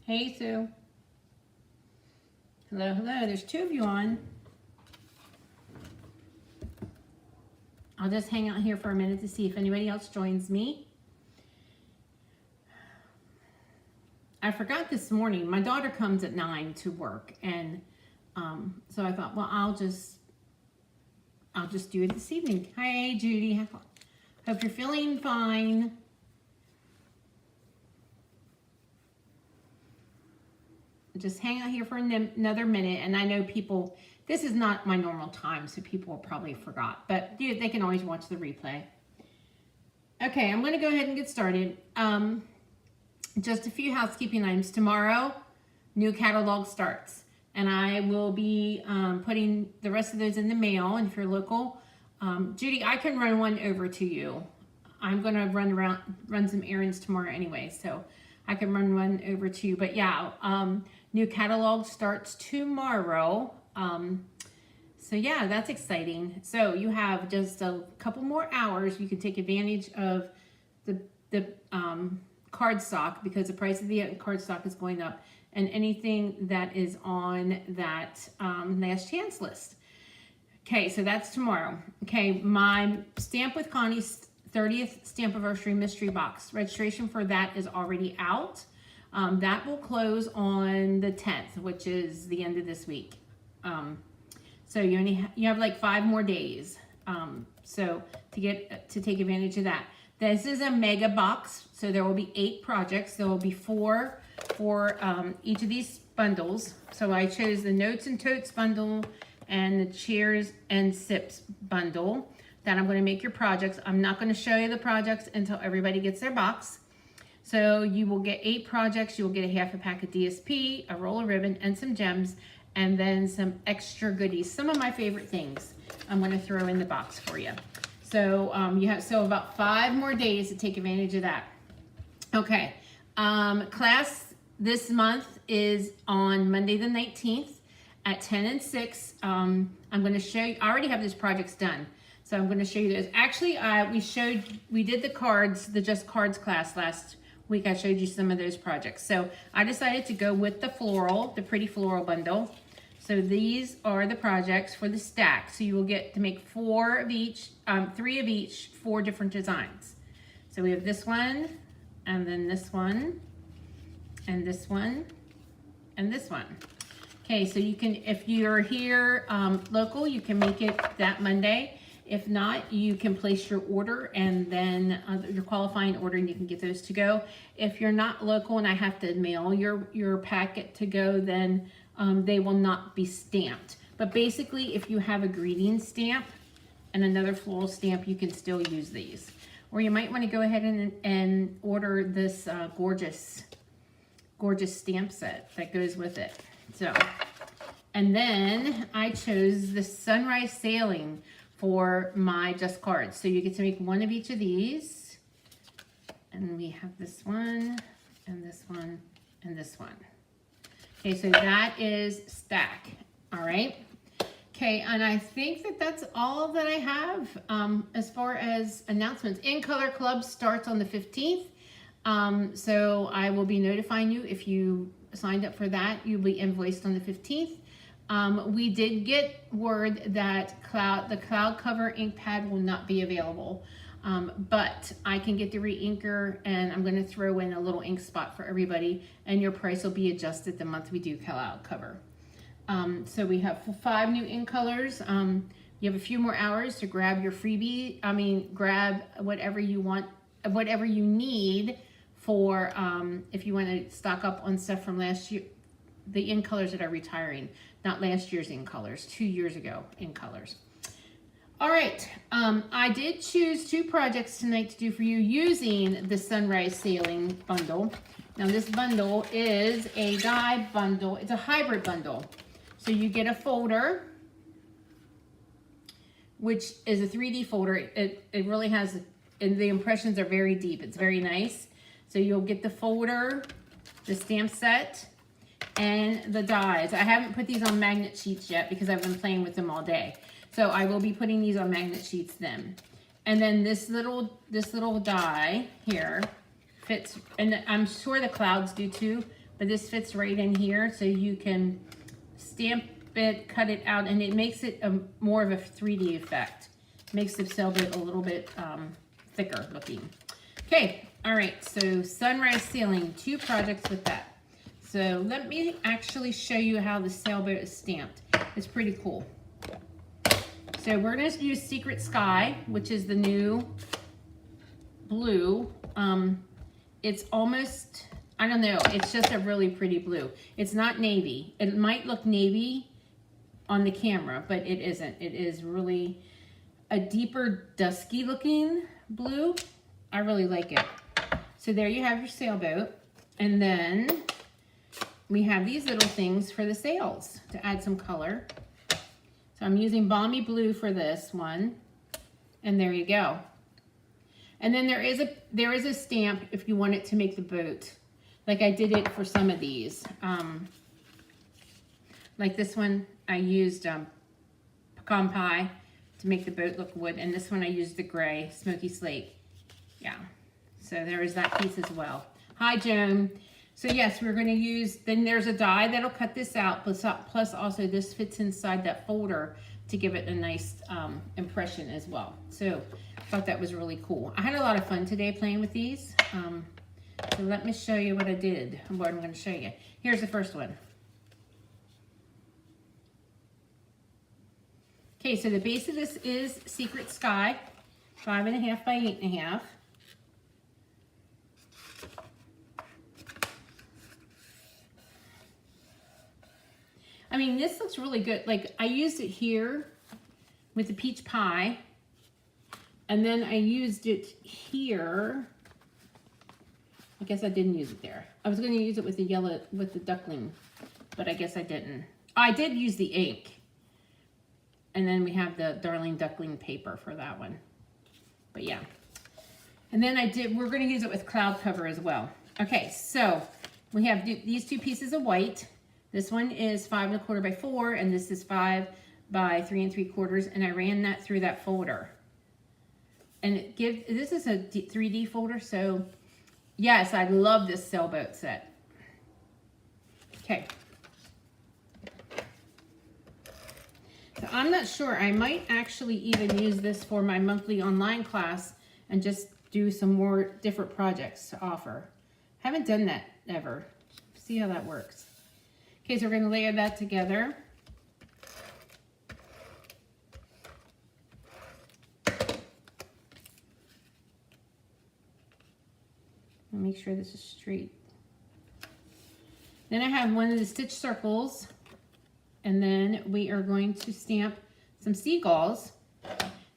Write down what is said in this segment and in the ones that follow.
Hey, Sue. Hello, hello. There's two of you on. I'll just hang out here for a minute to see if anybody else joins me. I forgot this morning. My daughter comes at 9 to work, and so I thought, well, I'll just do it this evening. Hi, Judy. Hope you're feeling fine. Just hang out here for another minute, and I know people, this is not my normal time, so people probably forgot, but they can always watch the replay. Okay, I'm going to go ahead and get started. Just a few housekeeping items. Tomorrow, new catalog starts, and I will be putting the rest of those in the mail. And if you're local, Judy, I can run one over to you. I'm going to run some errands tomorrow anyway, so I can run one over to you. But yeah, new catalog starts tomorrow. So yeah, that's exciting. So you have just a couple more hours. You can take advantage of the cardstock, because the price of the cardstock is going up, and anything that is on that last chance list. Okay, so that's tomorrow. Okay, my Stamp with Connie's 30th Stamp Anniversary Mystery Box. Registration for that is already out. That will close on the 10th, which is the end of this week. So you have like 5 more days. So to take advantage of that. This is a mega box, so there will be 8 projects. There will be 4 for each of these bundles. So I chose the Notes and Totes bundle and the Cheers and Sips bundle that I'm going to make your projects. I'm not going to show you the projects until everybody gets their box. So you will get 8 projects. You will get a half a pack of DSP, a roll of ribbon, and some gems, and then some extra goodies. Some of my favorite things I'm going to throw in the box for you. So you have about 5 more days to take advantage of that. Okay, class this month is on Monday the 19th at 10 and 6. I'm going to show you. I already have these projects done, so I'm going to show you those. Actually, we did the cards, the Just Cards class last week. I showed you some of those projects. So I decided to go with the floral, the pretty floral bundle. So these are the projects for the stack. So you will get to make 4 of each, 3 of each, 4 different designs. So we have this one, and then this one, and this one, and this one. Okay, so you can, if you're here local, you can make it that Monday. If not, you can place your order, and then your qualifying order, and you can get those to go. If you're not local and I have to mail your packet to go, then they will not be stamped. But basically, if you have a greeting stamp and another floral stamp, you can still use these. Or you might want to go ahead and order this gorgeous stamp set that goes with it. So, and then I chose the Sunrise Sailing for my Just Cards. So you get to make 1 of each of these. And we have this one, and this one, and this one. Okay, so that is stack, all right? Okay, and I think that's all that I have as far as announcements. In Color Club starts on the 15th, so I will be notifying you if you signed up for that. You'll be invoiced on the 15th. We did get word that the cloud cover ink pad will not be available. But I can get the re-inker, and I'm going to throw in a little ink spot for everybody, and your price will be adjusted the month we do cloud cover. So we have 5 new ink colors. You have a few more hours to grab your freebie. Grab whatever you want, whatever you need for if you want to stock up on stuff from last year, the ink colors that are retiring, not last year's ink colors, 2 years ago ink colors. All right, I did choose 2 projects tonight to do for you using the Sunrise Sailing bundle. Now this bundle is a die bundle. It's a hybrid bundle. So you get a folder, which is a 3D folder. It really has, and the impressions are very deep. It's very nice. So you'll get the folder, the stamp set, and the dies. I haven't put these on magnet sheets yet because I've been playing with them all day. So I will be putting these on magnet sheets then. And then this little die here fits, and I'm sure the clouds do too, but this fits right in here, so you can stamp it, cut it out, and it makes it more of a 3D effect. Makes the sailboat a little bit thicker looking. Okay, all right, so sunrise sailing, 2 projects with that. So let me actually show you how the sailboat is stamped. It's pretty cool. So we're going to use Secret Sky, which is the new blue. It's almost, I don't know, it's just a really pretty blue. It's not navy. It might look navy on the camera, but it isn't. It is really a deeper, dusky looking blue. I really like it. So there you have your sailboat. And then we have these little things for the sails to add some color. So I'm using Balmy Blue for this one. And there you go. And then there is a stamp if you want it to make the boat. Like I did it for some of these. Like this one, I used pecan pie to make the boat look wood. And this one I used the gray, smoky slate. Yeah, so there is that piece as well. Hi, Joan. So yes, we're going to use, then there's a die that'll cut this out, plus also this fits inside that folder to give it a nice impression as well. So I thought that was really cool. I had a lot of fun today playing with these. So let me show you what I did, and what I'm going to show you. Here's the first one. Okay, so the base of this is Secret Sky, 5.5 by 8.5. I mean, this looks really good. Like, I used it here with the peach pie, and then I used it here. I guess I didn't use it there. I was going to use it with the yellow, with the duckling, but I guess I didn't. I did use the ink, and then we have the Darling Duckling paper for that one. But yeah. And then we're going to use it with cloud cover as well. Okay, so we have these 2 pieces of white. This one is 5 1/4 by 4, and this is 5 by 3 3/4, and I ran that through that folder. And this is a 3D folder, so yes, I love this sailboat set. Okay. So I'm not sure, I might actually even use this for my monthly online class and just do some more different projects to offer. Haven't done that ever. See how that works. Okay, so we're going to layer that together. Make sure this is straight. Then I have one of the stitch circles, and then we are going to stamp some seagulls.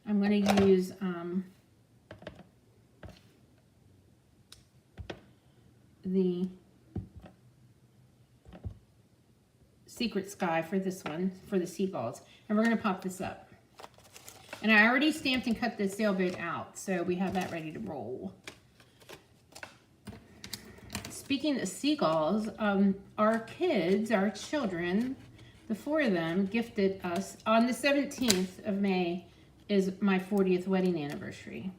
I'm going to use the Secret Sky for this one, for the seagulls. And we're going to pop this up. And I already stamped and cut the sailboat out, so we have that ready to roll. Speaking of seagulls, our kids, our children, the 4 of them gifted us, on the 17th of May is my 40th wedding anniversary.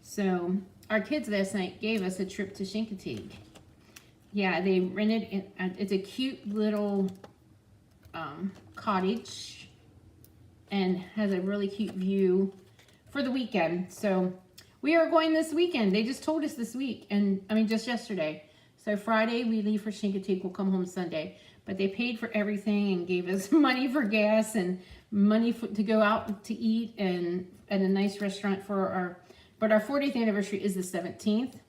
So our kids last night gave us a trip to Chincoteague. Yeah, they rented it. It's a cute little cottage and has a really cute view for the weekend. So we are going this weekend. They just told us this week, and I mean just yesterday. So Friday we leave for Chincoteague. We'll come home Sunday. But they paid for everything and gave us money for gas and money to go out to eat and at a nice restaurant for our. But our 40th anniversary is the 17th.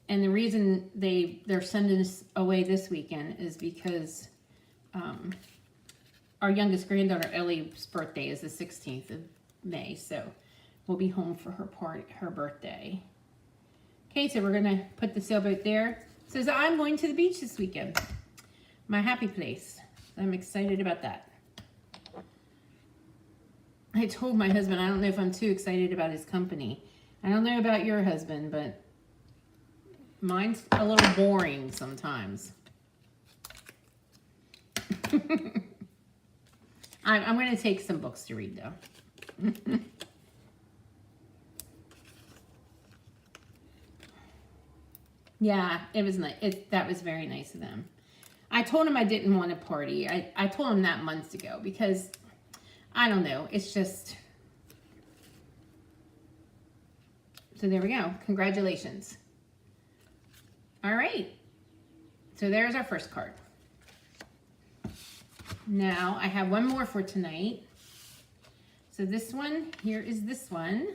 And the reason they're sending us away this weekend is because our youngest granddaughter Ellie's birthday is the 16th of May, so we'll be home for her birthday. Okay, so we're gonna put the sailboat there. It says I'm going to the beach this weekend, my happy place. I'm excited about that. I told my husband I don't know if I'm too excited about his company. I don't know about your husband, but mine's a little boring sometimes. I'm going to take some books to read, though. Yeah, it was nice. That was very nice of them. I told him I didn't want to party. I told him that months ago because, I don't know, it's just... So there we go. Congratulations. All right. So there's our first card. Now I have one more for tonight. So this one, here is this one.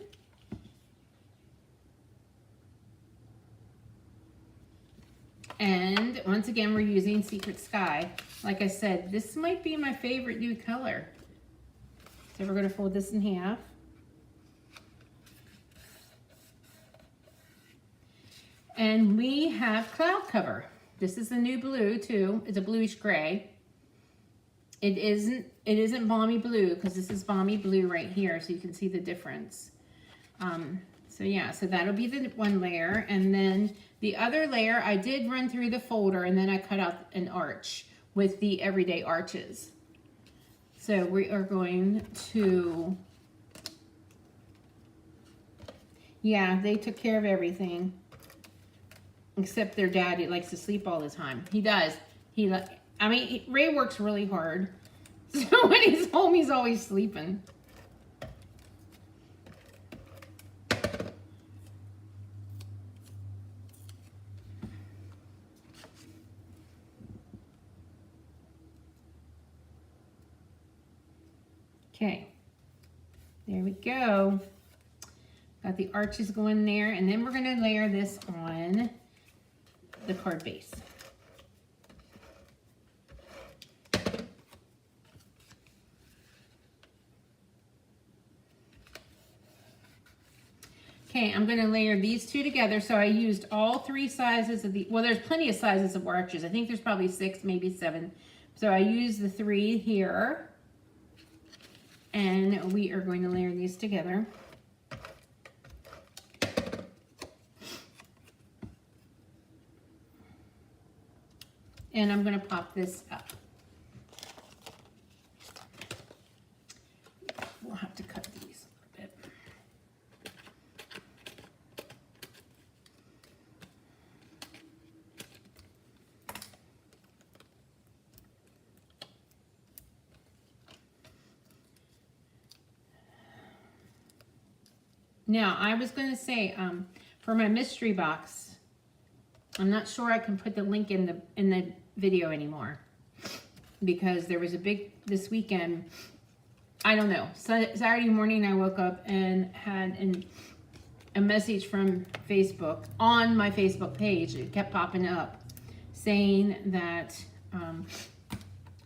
And once again, we're using Secret Sky. Like I said, this might be my favorite new color. So we're going to fold this in half. And we have Cloud Cover. This is the new blue too. It's a bluish gray. It isn't Balmy Blue because this is Balmy Blue right here, so you can see the difference. So yeah, so that'll be the one layer, and then the other layer I did run through the folder, and then I cut out an arch with the everyday arches. So we are going to, yeah, they took care of everything except their daddy likes to sleep all the time. He does. I mean, Ray works really hard, so when he's home, he's always sleeping. Okay, there we go. Got the arches going there, and then we're going to layer this on the card base. Okay, I'm going to layer these two together. So I used all three sizes of the, well, there's plenty of sizes of arches. I think there's probably 6, maybe 7. So I used the 3 here. And we are going to layer these together. And I'm going to pop this up. We'll have to cut these a bit. Now, I was going to say, for my mystery box, I'm not sure I can put the link in the video anymore because there was a big, this weekend, I don't know, Saturday morning I woke up and had a message from Facebook on my Facebook page. It kept popping up saying that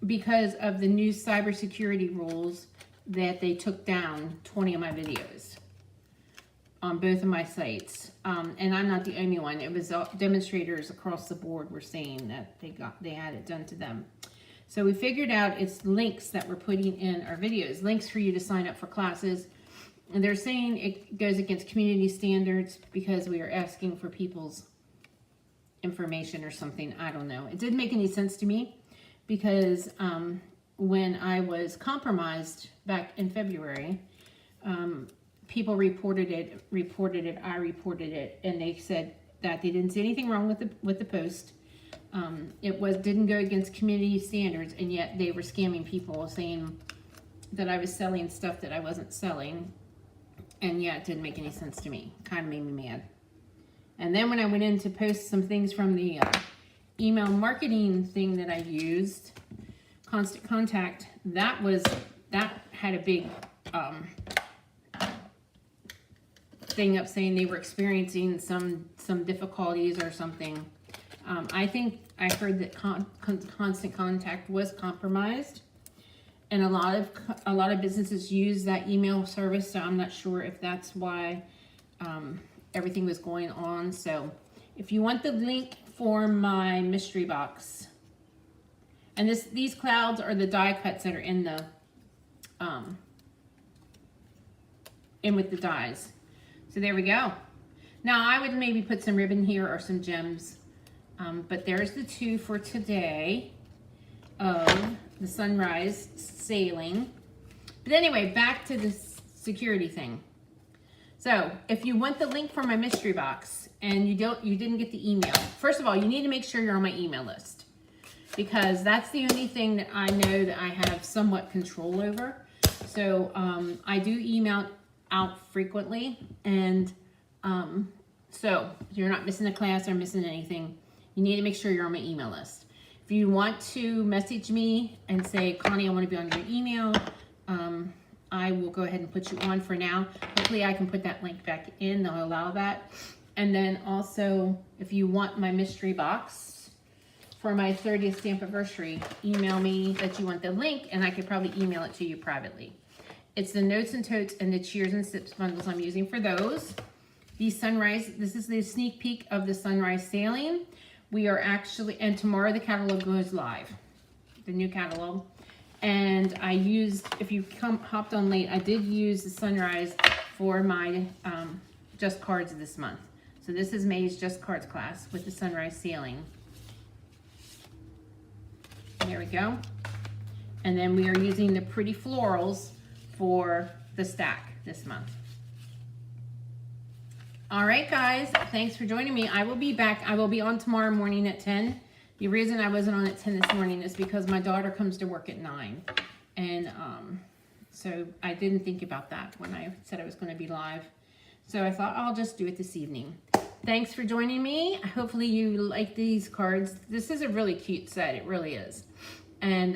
because of the new cybersecurity rules that they took down 20 of my videos on both of my sites, and I'm not the only one. It was demonstrators across the board were saying that they had it done to them. So we figured out it's links that we're putting in our videos, links for you to sign up for classes. And they're saying it goes against community standards because we are asking for people's information or something. I don't know. It didn't make any sense to me because when I was compromised back in February, people reported it, I reported it, and they said that they didn't see anything wrong with the post. It didn't go against community standards, and yet they were scamming people saying that I was selling stuff that I wasn't selling, and yet it didn't make any sense to me. Kind of made me mad. And then when I went in to post some things from the email marketing thing that I used, Constant Contact, that had a big thing up saying they were experiencing some difficulties or something. I think I heard that Constant Contact was compromised, and a lot of businesses use that email service. So I'm not sure if that's why everything was going on. So if you want the link for my mystery box, and these clouds are the die cuts that are in the in with the dies. So there we go. Now I would maybe put some ribbon here or some gems, but there's the 2 for today of the sunrise sailing. But anyway, back to the security thing. So if you want the link for my mystery box and you didn't get the email, first of all, you need to make sure you're on my email list, because that's the only thing that I know that I have somewhat control over. So I do email out frequently, and so you're not missing a class or missing anything. You need to make sure you're on my email list. If you want to message me and say, Connie, I want to be on your email, I will go ahead and put you on for now. Hopefully I can put that link back in. They'll allow that. And then also, if you want my mystery box for my 30th stamp anniversary, email me that you want the link, and I could probably email it to you privately. It's the Notes and Totes and the Cheers and Sips bundles I'm using for those. The Sunrise, this is the sneak peek of the Sunrise Sailing. We are actually, and tomorrow the catalog goes live, the new catalog. And I used, if you hopped on late, I did use the Sunrise for my Just Cards this month. So this is May's Just Cards class with the Sunrise Sailing. There we go. And then we are using the Pretty Florals for the stack this month. All right, guys, thanks for joining me. I will be back. I will be on tomorrow morning at 10. The reason I wasn't on at 10 this morning is because my daughter comes to work at 9. And so I didn't think about that when I said I was going to be live. So I thought I'll just do it this evening. Thanks for joining me. Hopefully you like these cards. This is a really cute set. It really is. And